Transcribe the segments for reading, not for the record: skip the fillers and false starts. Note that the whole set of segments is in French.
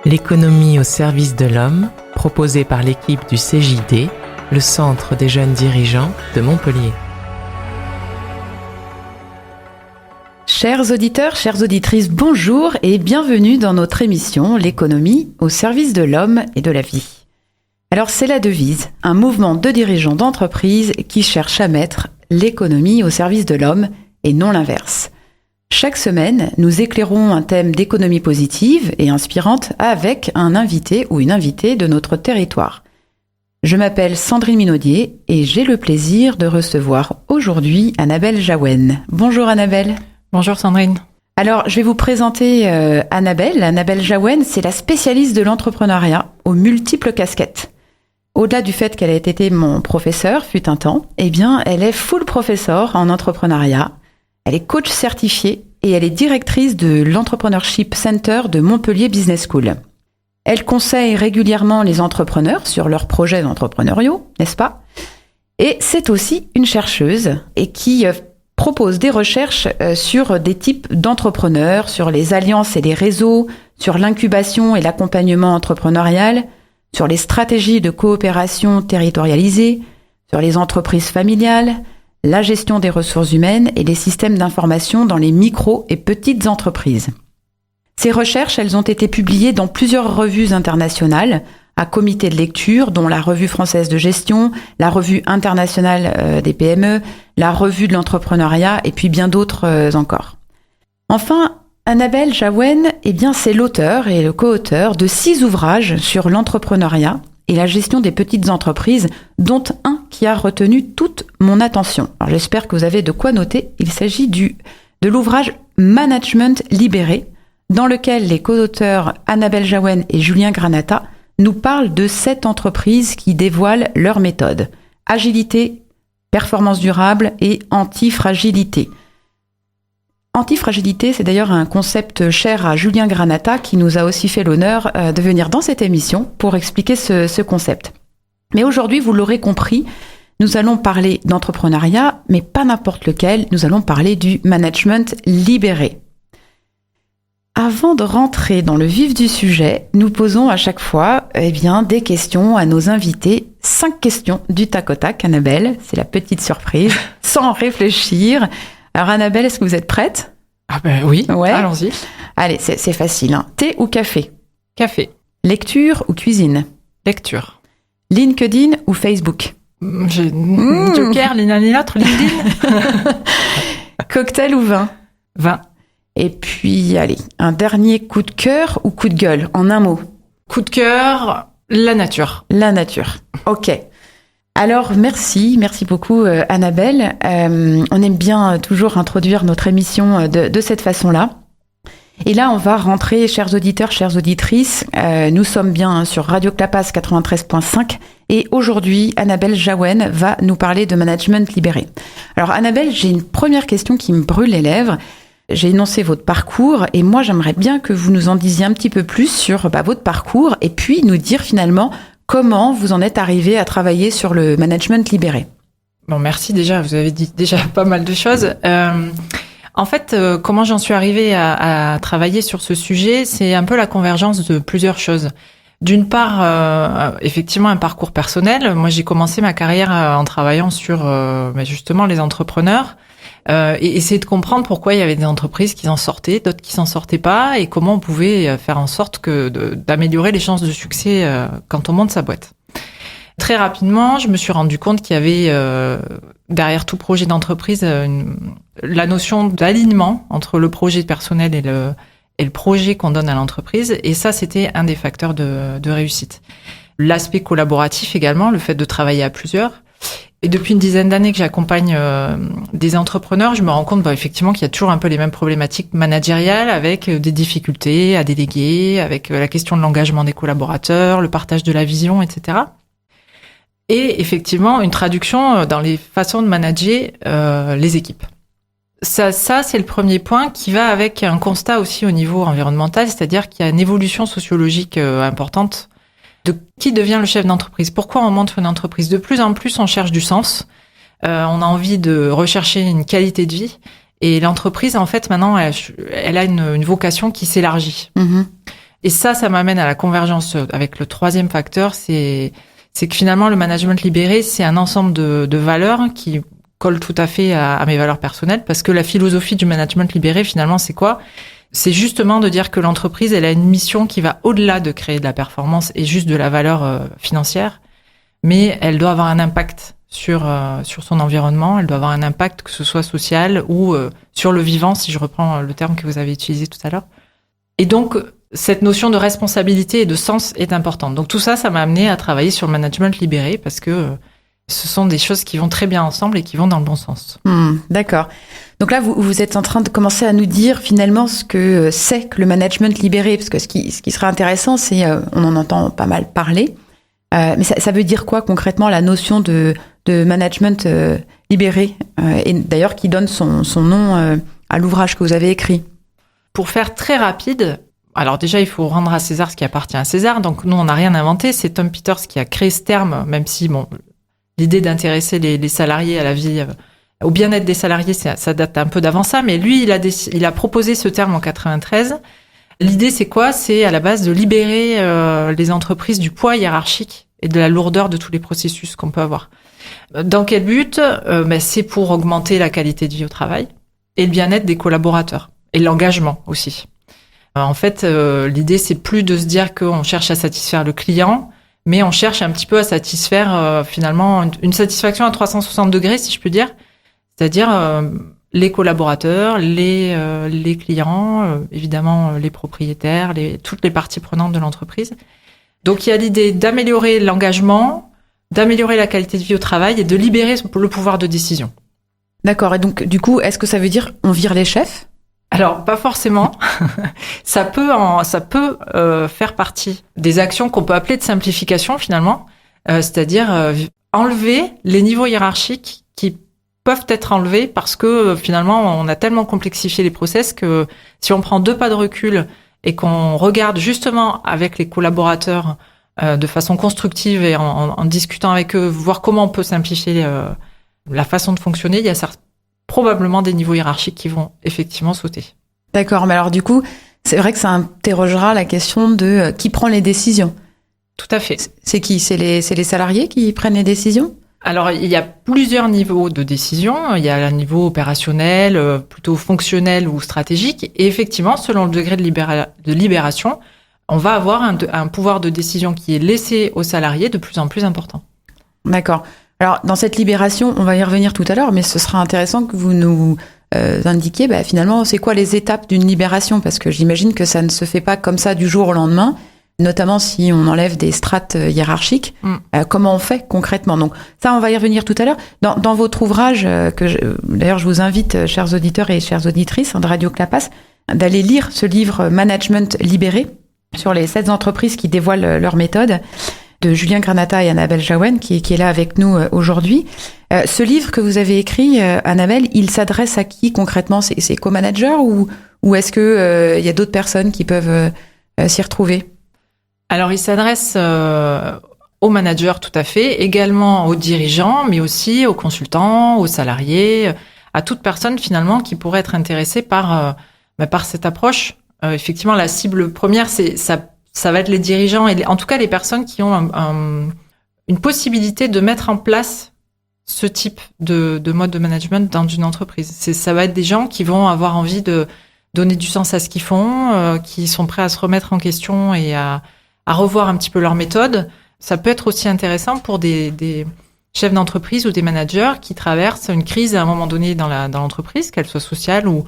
L'économie au service de l'homme, proposée par l'équipe du CJD, le Centre des jeunes dirigeants de Montpellier. Chers auditeurs, chères auditrices, bonjour et bienvenue dans notre émission L'économie au service de l'homme et de la vie. Alors c'est la devise, un mouvement de dirigeants d'entreprise qui cherche à mettre l'économie au service de l'homme et non l'inverse. Chaque semaine, nous éclairons un thème d'économie positive et inspirante avec un invité ou une invitée de notre territoire. Je m'appelle Sandrine Minaudier et j'ai le plaisir de recevoir aujourd'hui Annabelle Jaouen. Bonjour Annabelle. Bonjour Sandrine. Alors, je vais vous présenter Annabelle. Annabelle Jaouen, c'est la spécialiste de l'entrepreneuriat aux multiples casquettes. Au-delà du fait qu'elle ait été mon professeur, fut un temps, eh bien, elle est full professeur en entrepreneuriat. Elle est coach certifiée et elle est directrice de l'Entrepreneurship Center de Montpellier Business School. Elle conseille régulièrement les entrepreneurs sur leurs projets entrepreneuriaux, n'est-ce pas ? Et c'est aussi une chercheuse et qui propose des recherches sur des types d'entrepreneurs, sur les alliances et les réseaux, sur l'incubation et l'accompagnement entrepreneurial, sur les stratégies de coopération territorialisées, sur les entreprises familiales, la gestion des ressources humaines et les systèmes d'information dans les micro et petites entreprises. Ces recherches, elles ont été publiées dans plusieurs revues internationales, à comité de lecture, dont la Revue française de gestion, la Revue internationale des PME, la Revue de l'entrepreneuriat et puis bien d'autres encore. Enfin, Annabelle Jaouen, eh bien, c'est l'auteur et le co-auteur de 6 ouvrages sur l'entrepreneuriat et la gestion des petites entreprises, dont un qui a retenu toute mon attention. Alors, j'espère que vous avez de quoi noter. Il s'agit de l'ouvrage Management libéré, dans lequel les co-auteurs Annabelle Jaouen et Julien Granata nous parlent de 7 entreprises qui dévoilent leur méthode. Agilité, performance durable et antifragilité. Antifragilité, c'est d'ailleurs un concept cher à Julien Granata qui nous a aussi fait l'honneur de venir dans cette émission pour expliquer ce concept. Mais aujourd'hui, vous l'aurez compris, nous allons parler d'entrepreneuriat, mais pas n'importe lequel, nous allons parler du management libéré. Avant de rentrer dans le vif du sujet, nous posons à chaque fois des questions à nos invités. 5 questions du tac au tac, Annabelle, c'est la petite surprise, sans réfléchir. Alors Annabelle, est-ce que vous êtes prête ? Ah ben oui, ouais. Allons-y. Allez, c'est facile. Hein. Thé ou café ? Café. Lecture ou cuisine ? Lecture. LinkedIn ou Facebook ? J'ai Joker, l'un et l'autre, LinkedIn. Cocktail ou vin ? Vin. Et puis, allez, un dernier coup de cœur ou coup de gueule, en un mot ? Coup de cœur, la nature. La nature, ok. Alors, merci beaucoup Annabelle. On aime bien toujours introduire notre émission de cette façon-là. Et là, on va rentrer, chers auditeurs, chères auditrices. Nous sommes bien sur Radio Clapas 93.5. Et aujourd'hui, Annabelle Jaouen va nous parler de management libéré. Alors Annabelle, j'ai une première question qui me brûle les lèvres. J'ai énoncé votre parcours et moi, j'aimerais bien que vous nous en disiez un petit peu plus sur votre parcours et puis nous dire finalement comment vous en êtes arrivé à travailler sur le management libéré. Bon, merci déjà. Vous avez dit déjà pas mal de choses. En fait, comment j'en suis arrivée à travailler sur ce sujet, c'est un peu la convergence de plusieurs choses. D'une part, effectivement, un parcours personnel. Moi, j'ai commencé ma carrière en travaillant sur justement les entrepreneurs. Et essayer de comprendre pourquoi il y avait des entreprises qui s'en sortaient, d'autres qui s'en sortaient pas, et comment on pouvait faire en sorte d'améliorer les chances de succès quand on monte sa boîte. Très rapidement, je me suis rendu compte qu'il y avait derrière tout projet d'entreprise la notion d'alignement entre le projet personnel et le projet qu'on donne à l'entreprise, et ça, c'était un des facteurs de réussite. L'aspect collaboratif également, le fait de travailler à plusieurs. Et depuis une dizaine d'années que j'accompagne des entrepreneurs, je me rends compte effectivement qu'il y a toujours un peu les mêmes problématiques managériales avec des difficultés à déléguer, avec la question de l'engagement des collaborateurs, le partage de la vision, etc. Et effectivement, une traduction dans les façons de manager les équipes. Ça, c'est le premier point qui va avec un constat aussi au niveau environnemental, c'est-à-dire qu'il y a une évolution sociologique importante de qui devient le chef d'entreprise. Pourquoi on monte une entreprise ? De plus en plus, on cherche du sens. On a envie de rechercher une qualité de vie. Et l'entreprise, en fait, maintenant, elle a une vocation qui s'élargit. Et ça m'amène à la convergence avec le troisième facteur, c'est que finalement le management libéré, c'est un ensemble de valeurs qui collent tout à fait à mes valeurs personnelles, parce que la philosophie du management libéré, finalement, c'est quoi ? C'est justement de dire que l'entreprise, elle a une mission qui va au-delà de créer de la performance et juste de la valeur financière, mais elle doit avoir un impact sur son environnement, elle doit avoir un impact que ce soit social ou sur le vivant, si je reprends le terme que vous avez utilisé tout à l'heure. Et donc, cette notion de responsabilité et de sens est importante. Donc tout ça m'a amené à travailler sur le management libéré parce que ce sont des choses qui vont très bien ensemble et qui vont dans le bon sens. D'accord. Donc là, vous êtes en train de commencer à nous dire finalement ce que c'est que le management libéré, parce que ce qui serait intéressant, c'est, on en entend pas mal parler, mais ça veut dire quoi concrètement la notion de management libéré, et d'ailleurs qui donne son nom à l'ouvrage que vous avez écrit? Pour faire très rapide, alors déjà, il faut rendre à César ce qui appartient à César. Donc nous, on n'a rien inventé. C'est Tom Peters qui a créé ce terme, même si l'idée d'intéresser les salariés à la vie, au bien-être des salariés, ça date un peu d'avant ça. Mais lui, il a proposé ce terme en 93. L'idée, c'est quoi ? C'est à la base de libérer les entreprises du poids hiérarchique et de la lourdeur de tous les processus qu'on peut avoir. Dans quel but ? C'est pour augmenter la qualité de vie au travail et le bien-être des collaborateurs et l'engagement aussi. En fait, l'idée, c'est plus de se dire qu'on cherche à satisfaire le client, mais on cherche un petit peu à satisfaire finalement une satisfaction à 360 degrés, si je peux dire. C'est-à-dire les collaborateurs, les clients, évidemment les propriétaires, toutes les parties prenantes de l'entreprise. Donc il y a l'idée d'améliorer l'engagement, d'améliorer la qualité de vie au travail et de libérer le pouvoir de décision. D'accord. Et donc du coup, est-ce que ça veut dire on vire les chefs ? Alors, pas forcément. Ça peut faire partie des actions qu'on peut appeler de simplification, finalement. C'est-à-dire enlever les niveaux hiérarchiques qui peuvent être enlevés parce que, finalement, on a tellement complexifié les process que si on prend 2 pas de recul et qu'on regarde justement avec les collaborateurs de façon constructive et en discutant avec eux, voir comment on peut simplifier la façon de fonctionner, il y a probablement des niveaux hiérarchiques qui vont effectivement sauter. D'accord, mais alors du coup, c'est vrai que ça interrogera la question de qui prend les décisions. Tout à fait. C'est qui ? C'est les salariés qui prennent les décisions ? Alors, il y a plusieurs niveaux de décision. Il y a un niveau opérationnel, plutôt fonctionnel ou stratégique. Et effectivement, selon le degré de libération, on va avoir un pouvoir de décision qui est laissé aux salariés de plus en plus important. D'accord. Alors, dans cette libération, on va y revenir tout à l'heure, mais ce sera intéressant que vous nous indiquiez, finalement, c'est quoi les étapes d'une libération ? Parce que j'imagine que ça ne se fait pas comme ça du jour au lendemain, notamment si on enlève des strates hiérarchiques. Comment on fait concrètement ? Donc, ça, on va y revenir tout à l'heure. Dans votre ouvrage, d'ailleurs, je vous invite, chers auditeurs et chères auditrices de Radio Clapas, d'aller lire ce livre « Management libéré » sur les 7 entreprises qui dévoilent leur méthode, de Julien Granata et Annabelle Jaouen, qui est là avec nous aujourd'hui. Ce livre que vous avez écrit, Annabelle, il s'adresse à qui concrètement ? C'est co-manager ou est-ce que il y a d'autres personnes qui peuvent s'y retrouver ? Alors, il s'adresse aux managers, tout à fait, également aux dirigeants, mais aussi aux consultants, aux salariés, à toute personne finalement qui pourrait être intéressée par cette approche. Effectivement, la cible première, ça va être les dirigeants et en tout cas les personnes qui ont une possibilité de mettre en place ce type de mode de management dans une entreprise. Ça va être des gens qui vont avoir envie de donner du sens à ce qu'ils font, qui sont prêts à se remettre en question et à revoir un petit peu leur méthode. Ça peut être aussi intéressant pour des chefs d'entreprise ou des managers qui traversent une crise à un moment donné dans l'entreprise, qu'elle soit sociale ou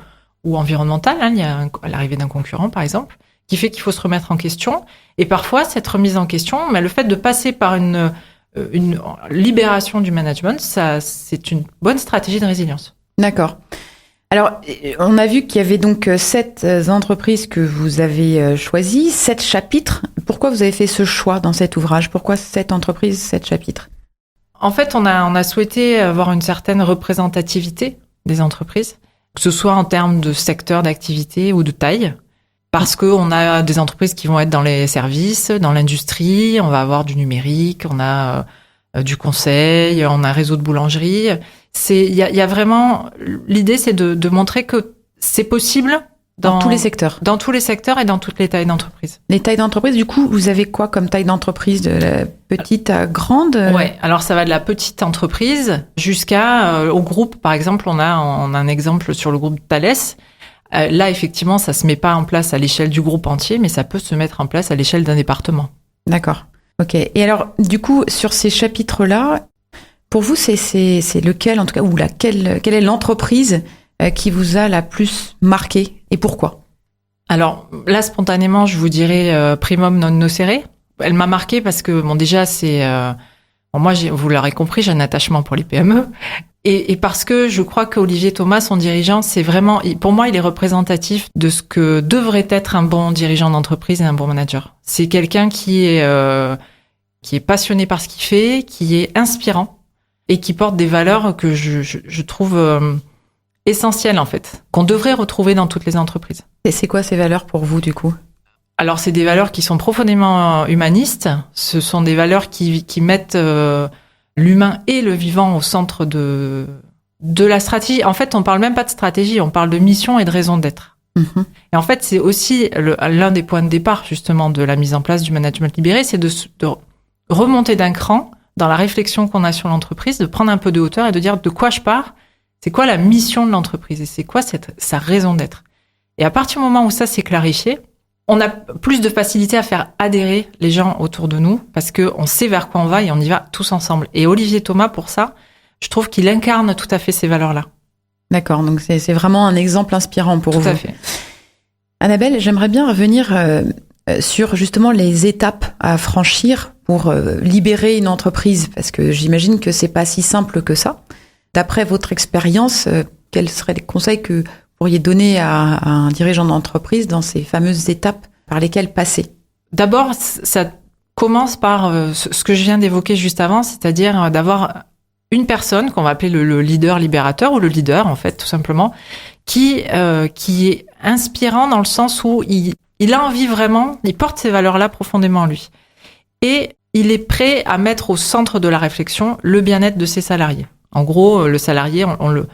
environnementale. Il y a l'arrivée d'un concurrent, par exemple, qui fait qu'il faut se remettre en question. Et parfois, cette remise en question, le fait de passer par une libération du management, c'est une bonne stratégie de résilience. D'accord. Alors, on a vu qu'il y avait donc 7 entreprises que vous avez choisies, 7 chapitres. Pourquoi vous avez fait ce choix dans cet ouvrage ? Pourquoi 7 entreprises, 7 chapitres ? En fait, on a souhaité avoir une certaine représentativité des entreprises, que ce soit en termes de secteur d'activité ou de taille. Parce qu'on a des entreprises qui vont être dans les services, dans l'industrie, on va avoir du numérique, on a du conseil, on a un réseau de boulangerie. Il y a vraiment, l'idée c'est de montrer que c'est possible Dans tous les secteurs. Dans tous les secteurs et dans toutes les tailles d'entreprise. Les tailles d'entreprise, du coup, vous avez quoi comme taille d'entreprise, de la petite à grande? Ouais, alors ça va de la petite entreprise jusqu'à au groupe. Par exemple, on a un exemple sur le groupe Thales. Là, effectivement, ça se met pas en place à l'échelle du groupe entier, mais ça peut se mettre en place à l'échelle d'un département. D'accord. Ok. Et alors, du coup, sur ces chapitres-là, pour vous, c'est lequel, en tout cas, ou quelle est l'entreprise qui vous a la plus marqué et pourquoi? Alors là, spontanément, je vous dirais Primum non nocere. Elle m'a marqué parce que déjà c'est moi, vous l'aurez compris, j'ai un attachement pour les PME et parce que je crois qu'Olivier Thomas, son dirigeant, c'est vraiment, pour moi, il est représentatif de ce que devrait être un bon dirigeant d'entreprise et un bon manager. C'est quelqu'un qui est passionné par ce qu'il fait, qui est inspirant et qui porte des valeurs que je trouve essentielles en fait, qu'on devrait retrouver dans toutes les entreprises. Et c'est quoi ces valeurs pour vous du coup? Alors c'est des valeurs qui sont profondément humanistes, ce sont des valeurs qui mettent l'humain et le vivant au centre de la stratégie. En fait, on parle même pas de stratégie, on parle de mission et de raison d'être. Mm-hmm. Et en fait, c'est aussi l'un des points de départ justement de la mise en place du management libéré, c'est de remonter d'un cran dans la réflexion qu'on a sur l'entreprise, de prendre un peu de hauteur et de dire de quoi je pars. C'est quoi la mission de l'entreprise et c'est quoi sa raison d'être? Et à partir du moment où ça s'est clarifié, on a plus de facilité à faire adhérer les gens autour de nous parce que on sait vers quoi on va et on y va tous ensemble. Et Olivier Thomas, pour ça, je trouve qu'il incarne tout à fait ces valeurs-là. D'accord, donc c'est vraiment un exemple inspirant pour vous. Tout à fait. Annabelle, j'aimerais bien revenir sur justement les étapes à franchir pour libérer une entreprise parce que j'imagine que c'est pas si simple que ça. D'après votre expérience, quels seraient les conseils que vous pourriez donner à un dirigeant d'entreprise dans ces fameuses étapes par lesquelles passer? D'abord, ça commence par ce que je viens d'évoquer juste avant, c'est-à-dire d'avoir une personne qu'on va appeler le leader libérateur ou le leader, en fait, tout simplement, qui est inspirant dans le sens où il a envie vraiment, il porte ces valeurs-là profondément en lui. Et il est prêt à mettre au centre de la réflexion le bien-être de ses salariés. En gros, le salarié, on le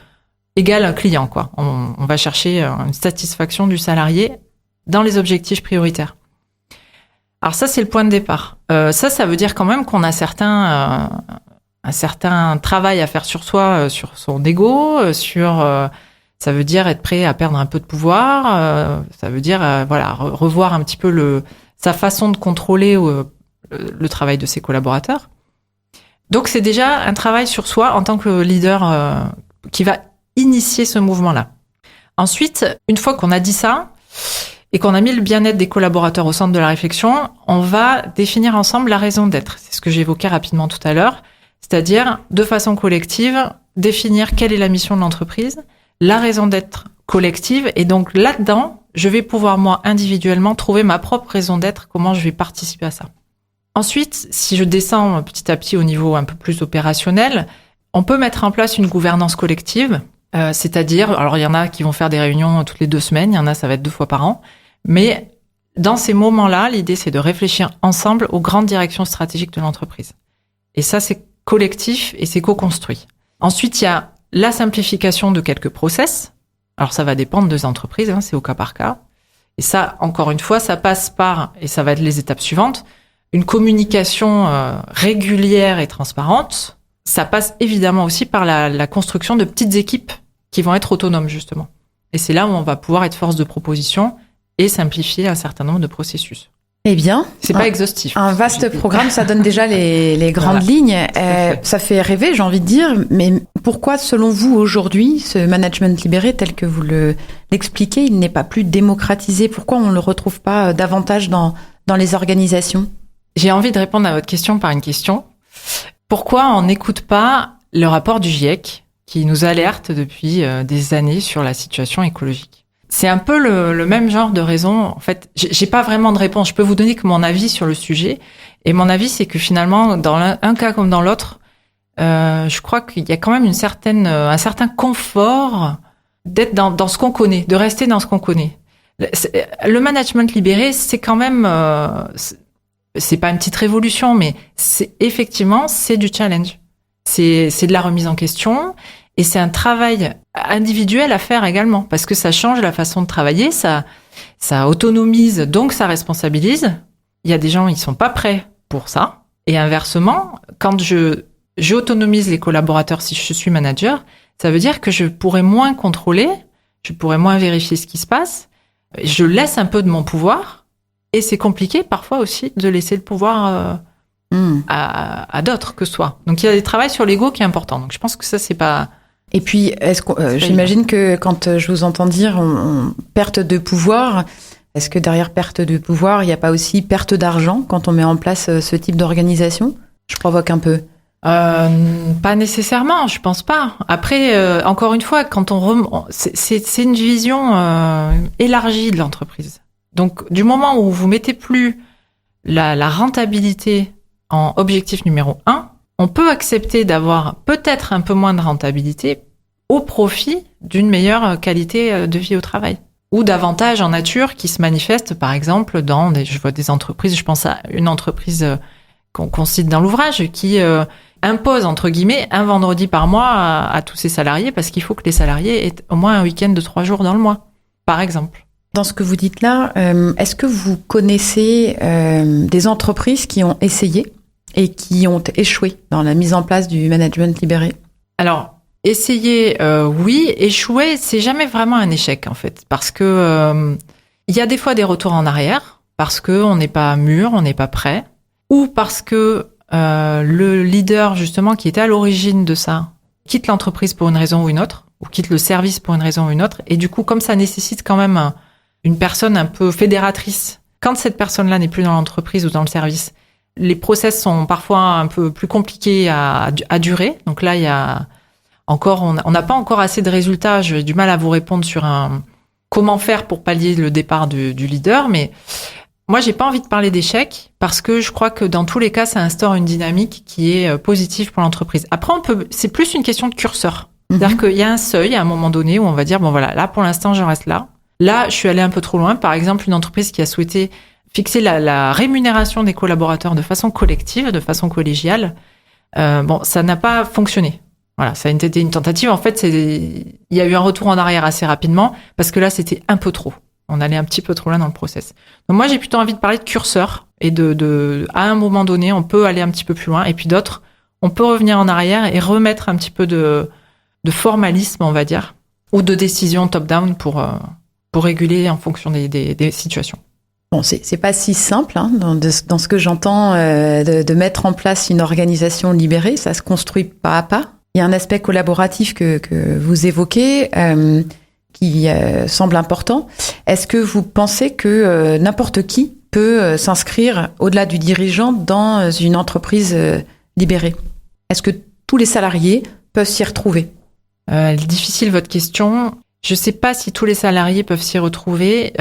égale un client, quoi. On va chercher une satisfaction du salarié dans les objectifs prioritaires. Alors ça, c'est le point de départ. Ça veut dire quand même qu'on a un certain travail à faire sur soi, sur son ego, ça veut dire être prêt à perdre un peu de pouvoir. Ça veut dire revoir un petit peu sa façon de contrôler le travail de ses collaborateurs. Donc c'est déjà un travail sur soi en tant que leader qui va initier ce mouvement-là. Ensuite, une fois qu'on a dit ça et qu'on a mis le bien-être des collaborateurs au centre de la réflexion, on va définir ensemble la raison d'être. C'est ce que j'évoquais rapidement tout à l'heure, c'est-à-dire de façon collective, définir quelle est la mission de l'entreprise, la raison d'être collective, et donc là-dedans, je vais pouvoir moi individuellement trouver ma propre raison d'être, comment je vais participer à ça. Ensuite, si je descends petit à petit au niveau un peu plus opérationnel, on peut mettre en place une gouvernance collective, c'est-à-dire, alors il y en a qui vont faire des réunions toutes les 2 semaines, il y en a ça va être 2 fois par an, mais dans ces moments-là, l'idée c'est de réfléchir ensemble aux grandes directions stratégiques de l'entreprise. Et ça c'est collectif et c'est co-construit. Ensuite, il y a la simplification de quelques process. Alors ça va dépendre des entreprises, c'est au cas par cas. Et ça, encore une fois, ça passe par, et ça va être les étapes suivantes, une communication régulière et transparente. Ça passe évidemment aussi par la construction de petites équipes qui vont être autonomes, justement. Et c'est là où on va pouvoir être force de proposition et simplifier un certain nombre de processus. Eh bien, c'est pas exhaustif. Un vaste programme, ça donne déjà les grandes lignes. Ça fait rêver, j'ai envie de dire. Mais pourquoi, selon vous, aujourd'hui, ce management libéré, tel que vous l'expliquez, il n'est pas plus démocratisé? Pourquoi on ne le retrouve pas davantage dans les organisations? J'ai envie de répondre à votre question par une question. Pourquoi on n'écoute pas le rapport du GIEC qui nous alerte depuis des années sur la situation écologique? C'est un peu le même genre de raison. En fait, j'ai pas vraiment de réponse. Je peux vous donner que mon avis sur le sujet. Et mon avis, c'est que finalement, dans un cas comme dans l'autre, je crois qu'il y a quand même un certain confort d'être dans ce qu'on connaît, de rester dans ce qu'on connaît. Le management libéré, c'est quand même, c'est pas une petite révolution, mais c'est effectivement, c'est du challenge. C'est de la remise en question. Et c'est un travail individuel à faire également, parce que ça change la façon de travailler, ça autonomise, donc ça responsabilise. Il y a des gens, ils sont pas prêts pour ça. Et inversement, quand j'autonomise les collaborateurs, si je suis manager, ça veut dire que je pourrais moins contrôler, je pourrais moins vérifier ce qui se passe. Je laisse un peu de mon pouvoir. Et c'est compliqué parfois aussi de laisser le pouvoir à d'autres que soi. Donc il y a des travaux sur l'ego qui est important. Donc je pense que ça, c'est pas... Et puis, j'imagine que quand je vous entends dire perte de pouvoir, est-ce que derrière perte de pouvoir, il n'y a pas aussi perte d'argent quand on met en place ce type d'organisation ? Je provoque un peu. Pas nécessairement, je pense pas. Après, encore une fois, quand c'est une vision élargie de l'entreprise. Donc, du moment où vous mettez plus la rentabilité en objectif numéro 1, on peut accepter d'avoir peut-être un peu moins de rentabilité au profit d'une meilleure qualité de vie au travail. Ou d'avantages en nature qui se manifestent, par exemple, je vois des entreprises, je pense à une entreprise qu'on cite dans l'ouvrage, qui impose, entre guillemets, un vendredi par mois à tous ses salariés, parce qu'il faut que les salariés aient au moins un week-end de 3 jours dans le mois, par exemple. Dans ce que vous dites là, est-ce que vous connaissez des entreprises qui ont essayé et qui ont échoué dans la mise en place du management libéré ? Alors, essayer, oui. Échouer, c'est jamais vraiment un échec, en fait. Parce que il y a des fois des retours en arrière, parce qu'on n'est pas mûr, on n'est pas prêt, ou parce que le leader, justement, qui était à l'origine de ça, quitte l'entreprise pour une raison ou une autre, ou quitte le service pour une raison ou une autre. Et du coup, comme ça nécessite quand même une personne un peu fédératrice, quand cette personne-là n'est plus dans l'entreprise ou dans le service, les process sont parfois un peu plus compliqués à durer. Donc là, il y a encore, on n'a pas encore assez de résultats. J'ai du mal à vous répondre sur comment faire pour pallier le départ du leader. Mais moi, j'ai pas envie de parler d'échec parce que je crois que dans tous les cas, ça instaure une dynamique qui est positive pour l'entreprise. Après, c'est plus une question de curseur. C'est-à-dire qu'il y a un seuil à un moment donné où on va dire, bon voilà, là, pour l'instant, je reste là. Là, je suis allée un peu trop loin. Par exemple, une entreprise qui a souhaité fixer la rémunération des collaborateurs de façon collective, de façon collégiale. Ça n'a pas fonctionné. Voilà, ça a été une tentative. En fait, il y a eu un retour en arrière assez rapidement parce que là, c'était un peu trop. On allait un petit peu trop loin dans le process. Donc moi, j'ai plutôt envie de parler de curseur et à un moment donné, on peut aller un petit peu plus loin. Et puis d'autres, on peut revenir en arrière et remettre un petit peu de formalisme, on va dire, ou de décision top-down pour réguler en fonction des situations. Bon, c'est pas si simple dans ce que j'entends de mettre en place une organisation libérée. Ça se construit pas à pas. Il y a un aspect collaboratif que vous évoquez qui semble important. Est-ce que vous pensez que n'importe qui peut s'inscrire au-delà du dirigeant dans une entreprise libérée ? Est-ce que tous les salariés peuvent s'y retrouver ? Difficile votre question. Je sais pas si tous les salariés peuvent s'y retrouver.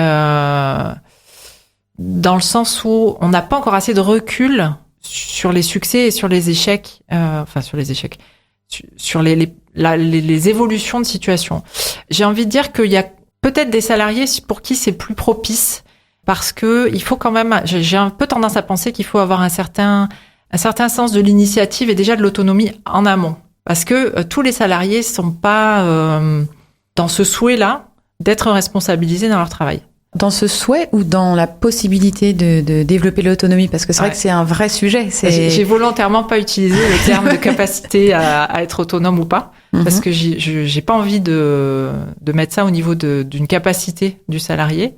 Dans le sens où on n'a pas encore assez de recul sur les succès et sur les échecs, sur les évolutions de situation. J'ai envie de dire qu'il y a peut-être des salariés pour qui c'est plus propice parce que il faut quand même, j'ai un peu tendance à penser qu'il faut avoir un certain sens de l'initiative et déjà de l'autonomie en amont. Parce que tous les salariés sont pas dans ce souhait-là d'être responsabilisés dans leur travail. Dans ce souhait ou dans la possibilité de développer l'autonomie ? Parce que c'est vrai que c'est un vrai sujet. J'ai volontairement pas utilisé le terme de capacité à être autonome ou pas, parce que j'ai pas envie de mettre ça au niveau d'une capacité du salarié.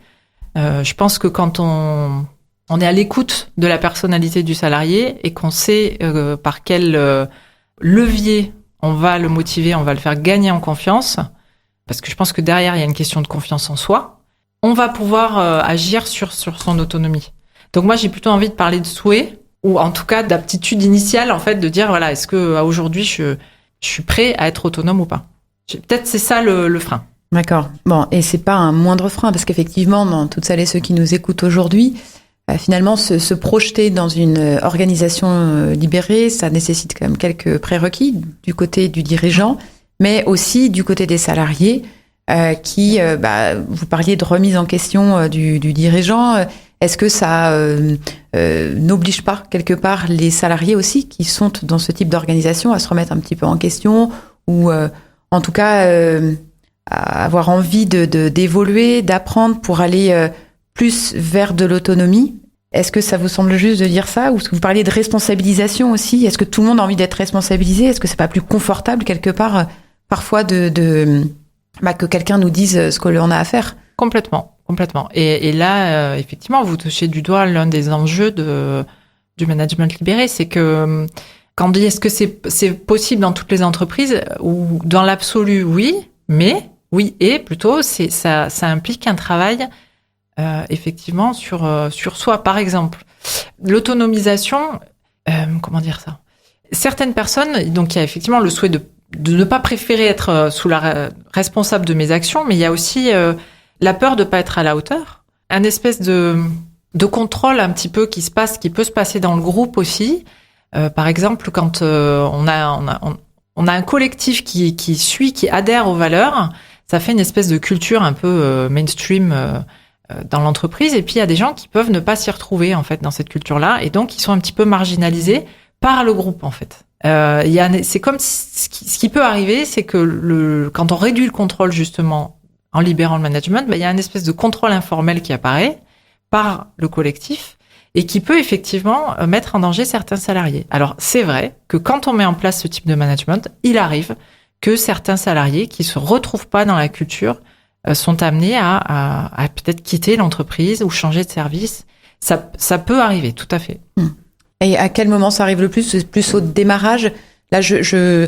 Je pense que quand on est à l'écoute de la personnalité du salarié et qu'on sait par quel levier on va le motiver, on va le faire gagner en confiance, parce que je pense que derrière, il y a une question de confiance en soi, on va pouvoir agir sur son autonomie. Donc moi, j'ai plutôt envie de parler de souhait, ou en tout cas d'aptitude initiale, en fait, de dire, voilà, est-ce que aujourd'hui, je suis prêt à être autonome ou pas ? Peut-être c'est ça le frein. D'accord. Bon, et c'est pas un moindre frein, parce qu'effectivement, dans toutes celles et ceux qui nous écoutent aujourd'hui, finalement, se projeter dans une organisation libérée, ça nécessite quand même quelques prérequis du côté du dirigeant, mais aussi du côté des salariés, vous parliez de remise en question du dirigeant. Est-ce que ça n'oblige pas quelque part les salariés aussi qui sont dans ce type d'organisation à se remettre un petit peu en question ou en tout cas avoir envie d'évoluer, d'apprendre pour aller plus vers de l'autonomie. Est-ce que ça vous semble juste de dire ça? Ou est-ce que vous parliez de responsabilisation aussi? Est-ce que tout le monde a envie d'être responsabilisé? Est-ce que c'est pas plus confortable quelque part parfois que quelqu'un nous dise ce que l'on a à faire? Complètement. Et là, effectivement, vous touchez du doigt l'un des enjeux du management libéré, c'est que quand on dit est-ce que c'est possible dans toutes les entreprises, ou dans l'absolu, oui, mais oui, et plutôt ça implique un travail effectivement sur soi. Par exemple, l'autonomisation, comment dire ça? Certaines personnes, donc il y a effectivement le souhait de ne pas préférer être sous la responsable de mes actions, mais il y a aussi la peur de pas être à la hauteur, un espèce de contrôle un petit peu qui peut se passer dans le groupe aussi. Par exemple, quand on a un collectif qui suit, qui adhère aux valeurs, ça fait une espèce de culture un peu mainstream dans l'entreprise. Et puis il y a des gens qui peuvent ne pas s'y retrouver en fait dans cette culture-là, et donc ils sont un petit peu marginalisés par le groupe en fait. C'est comme ce qui peut arriver, c'est que quand on réduit le contrôle justement en libérant le management, il y a une espèce de contrôle informel qui apparaît par le collectif et qui peut effectivement mettre en danger certains salariés. Alors c'est vrai que quand on met en place ce type de management, il arrive que certains salariés qui se retrouvent pas dans la culture sont amenés à peut-être quitter l'entreprise ou changer de service. Ça peut arriver, tout à fait. Et à quel moment ça arrive le plus? C'est plus au démarrage? Là, je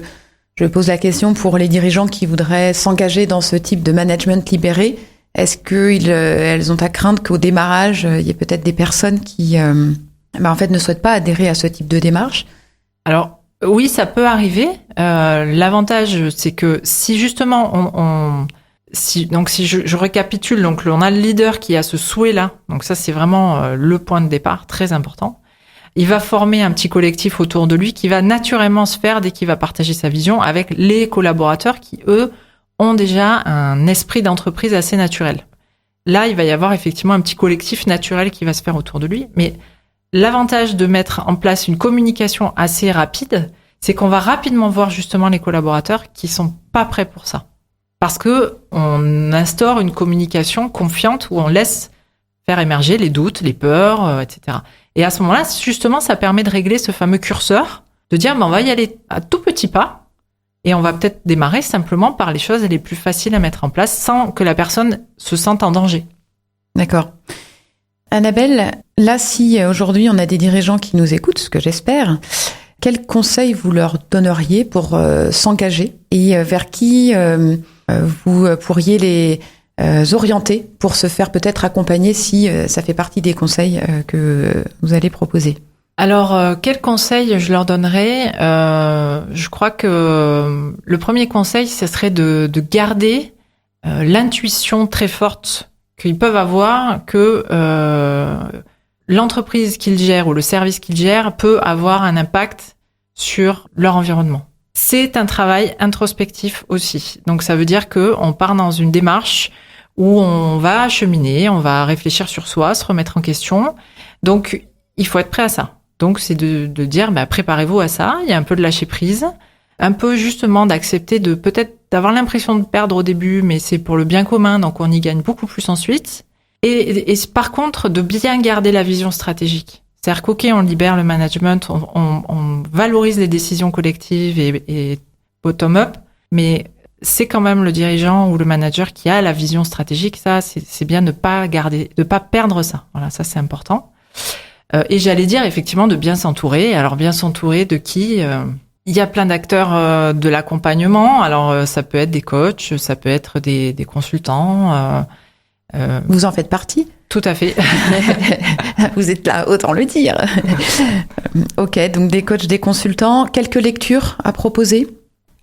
pose la question pour les dirigeants qui voudraient s'engager dans ce type de management libéré. Est-ce qu'elles ont à craindre qu'au démarrage, il y ait peut-être des personnes qui en fait, ne souhaitent pas adhérer à ce type de démarche? Alors, oui, ça peut arriver. L'avantage, c'est que si justement si je récapitule, donc on a le leader qui a ce souhait-là, donc ça c'est vraiment le point de départ, très important. Il va former un petit collectif autour de lui qui va naturellement se faire dès qu'il va partager sa vision avec les collaborateurs qui, eux, ont déjà un esprit d'entreprise assez naturel. Là, il va y avoir effectivement un petit collectif naturel qui va se faire autour de lui. Mais l'avantage de mettre en place une communication assez rapide, c'est qu'on va rapidement voir justement les collaborateurs qui sont pas prêts pour ça. Parce que on instaure une communication confiante où on laisse faire émerger les doutes, les peurs, etc. Et à ce moment-là, justement, ça permet de régler ce fameux curseur, de dire, on va y aller à tout petits pas, et on va peut-être démarrer simplement par les choses les plus faciles à mettre en place, sans que la personne se sente en danger. D'accord. Annabelle, là, si aujourd'hui on a des dirigeants qui nous écoutent, ce que j'espère, quels conseils vous leur donneriez pour s'engager, et vers qui vous pourriez les orienter pour se faire peut-être accompagner si ça fait partie des conseils que vous allez proposer? Alors, quels conseils je leur donnerais? Je crois que le premier conseil, ce serait de garder l'intuition très forte qu'ils peuvent avoir que l'entreprise qu'ils gèrent ou le service qu'ils gèrent peut avoir un impact sur leur environnement. C'est un travail introspectif aussi. Donc, ça veut dire qu'on part dans une démarche où on va cheminer, on va réfléchir sur soi, se remettre en question. Donc, il faut être prêt à ça. Donc, c'est de dire, préparez-vous à ça. Il y a un peu de lâcher prise, un peu justement d'accepter de peut-être d'avoir l'impression de perdre au début, mais c'est pour le bien commun, donc on y gagne beaucoup plus ensuite. Et par contre, de bien garder la vision stratégique. C'est-à-dire qu'ok, on libère le management, on valorise les décisions collectives et bottom-up, mais c'est quand même le dirigeant ou le manager qui a la vision stratégique. Ça, c'est bien de pas perdre ça. Voilà, ça c'est important. Et j'allais dire effectivement de bien s'entourer. Alors bien s'entourer de qui? Il y a plein d'acteurs de l'accompagnement. Alors ça peut être des coachs, ça peut être des consultants. Vous en faites partie? Tout à fait. Vous êtes là, autant le dire. Ok, donc des coachs, des consultants. Quelques lectures à proposer?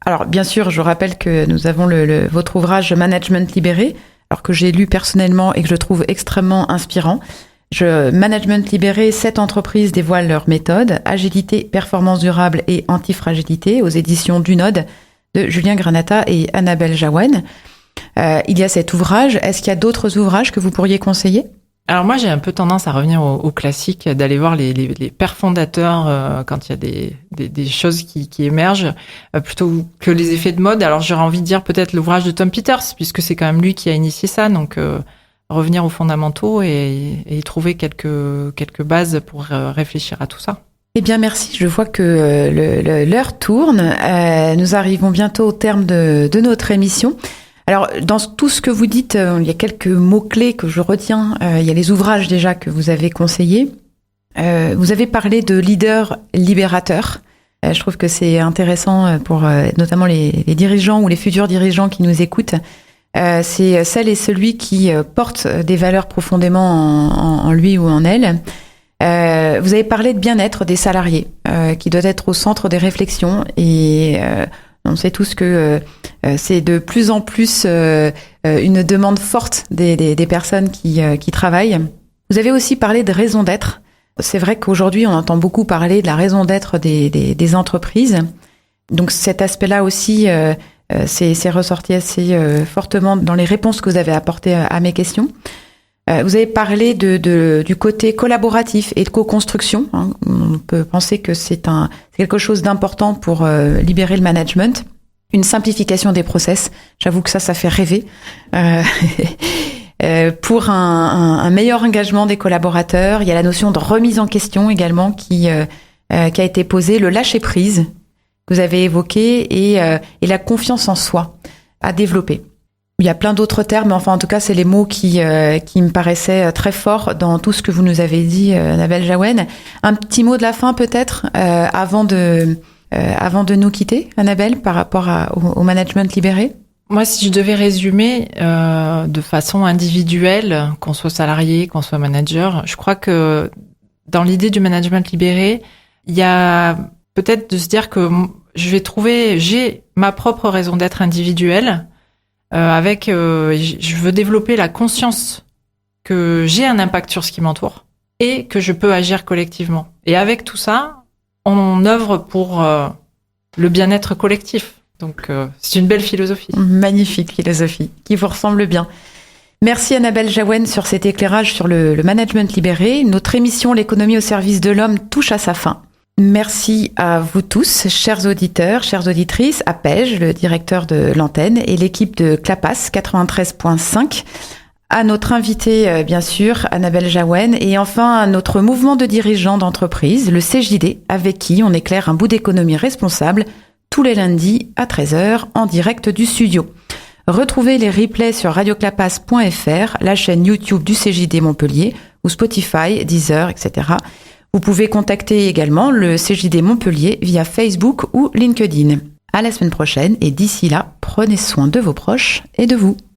Alors, bien sûr, je rappelle que nous avons votre ouvrage Management libéré, alors que j'ai lu personnellement et que je trouve extrêmement inspirant. Management libéré, 7 entreprises dévoilent leurs méthodes, agilité, performance durable et antifragilité, aux éditions du Node, de Julien Granata et Annabelle Jaouen. Il y a cet ouvrage. Est-ce qu'il y a d'autres ouvrages que vous pourriez conseiller? Alors moi, j'ai un peu tendance à revenir au classique, d'aller voir les pères fondateurs quand il y a des choses qui émergent, plutôt que les effets de mode. Alors j'aurais envie de dire peut-être l'ouvrage de Tom Peters, puisque c'est quand même lui qui a initié ça. Donc revenir aux fondamentaux et trouver quelques bases pour réfléchir à tout ça. Eh bien, merci. Je vois que l'heure tourne. Nous arrivons bientôt au terme de notre émission. Alors, dans tout ce que vous dites, il y a quelques mots-clés que je retiens. Il y a les ouvrages déjà que vous avez conseillés. Vous avez parlé de leader libérateur. Je trouve que c'est intéressant pour notamment les dirigeants ou les futurs dirigeants qui nous écoutent. C'est celle et celui qui porte des valeurs profondément en lui ou en elle. Vous avez parlé de bien-être des salariés, qui doit être au centre des réflexions et on sait tous que c'est de plus en plus une demande forte des personnes qui travaillent. Vous avez aussi parlé de raison d'être. C'est vrai qu'aujourd'hui, on entend beaucoup parler de la raison d'être des entreprises. Donc cet aspect-là aussi, c'est ressorti assez fortement dans les réponses que vous avez apportées à mes questions. Vous avez parlé du côté collaboratif et de co-construction. On peut penser que c'est quelque chose d'important pour libérer le management. Une simplification des process. J'avoue que ça fait rêver. Pour un meilleur engagement des collaborateurs, il y a la notion de remise en question également qui a été posée, le lâcher prise que vous avez évoqué et la confiance en soi à développer. Il y a plein d'autres termes, mais enfin, en tout cas, c'est les mots qui me paraissaient très forts dans tout ce que vous nous avez dit, Annabelle Jaouen. Un petit mot de la fin, peut-être, avant de nous quitter, Annabelle, par rapport au management libéré? Moi, si je devais résumer de façon individuelle, qu'on soit salarié, qu'on soit manager, je crois que dans l'idée du management libéré, il y a peut-être de se dire que j'ai ma propre raison d'être individuelle, je veux développer la conscience que j'ai un impact sur ce qui m'entoure et que je peux agir collectivement. Et avec tout ça, on œuvre pour le bien-être collectif. Donc, c'est une belle philosophie. Magnifique philosophie, qui vous ressemble bien. Merci Annabelle Jaouen sur cet éclairage sur le management libéré. Notre émission L'économie au service de l'homme touche à sa fin. Merci à vous tous, chers auditeurs, chères auditrices, à Pej, le directeur de l'antenne, et l'équipe de Clapas 93.5, à notre invitée, bien sûr, Annabelle Jaouen, et enfin à notre mouvement de dirigeants d'entreprise, le CJD, avec qui on éclaire un bout d'économie responsable tous les lundis à 13h en direct du studio. Retrouvez les replays sur radioclapas.fr, la chaîne YouTube du CJD Montpellier, ou Spotify, Deezer, etc. Vous pouvez contacter également le CJD Montpellier via Facebook ou LinkedIn. À la semaine prochaine et d'ici là, prenez soin de vos proches et de vous.